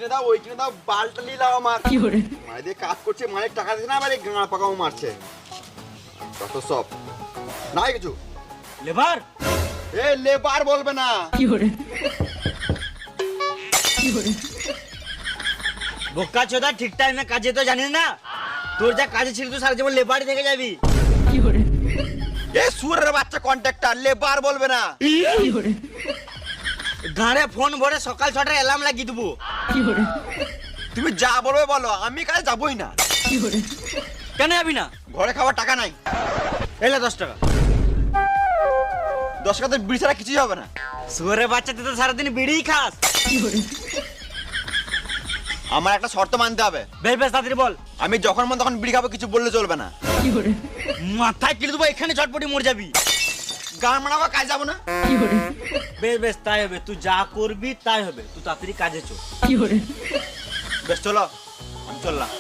কিনে দাও ওই কিনে দাও, বালটা নিলাম আমার মায়ের দিয়ে কাজ করছে, মায়ের টাকা দিচ্ছে না, আবার এই গাঁড় পাকাও মারছে, কত সব নাই কিছু। লেবার এ লেবার বলবে না, বোকা চোদা, ঠিক টাইমে কাজে তো জানিস না, তোর যা কাজে ছিল তুই সারা জীবন লেবারই থেকে যাবি। এ সুরের বাচ্চা কন্ট্রাক্টর, লেবার বলবে না। ঘাড়ে ফোন ভরে সকাল 6টায় অ্যালার্ম লাগিয়ে দেবো। তুমি যা বলবে বলো, আমি কাজে যাবই না। কেন যাবি না? ঘরে খাওয়ার টাকা নাই। এলে 10 টাকা। 10 টাকা তো বিড়ি ছাড়া কিছুই হবে না। সুরে বাচ্চা তুই তো সারাদিন বিড়িই খাস। আমার একটা শর্ত মানতে হবে। বেশ বেশ তাড়াতাড়ি বল। আমি যখন মন তখন বিড়ি খাবো, কিছু বললে চলবে না। মাথায় কিনে দেবো, এখানে চটপটি মরে যাবি। গান মানাবো, কাজ যাবো না। বেশ বেশ তাই হবে, তুই যা করবি তাই হবে, তুই তাড়াতাড়ি কাজে চল। বেশ চলো, আমি চললাম।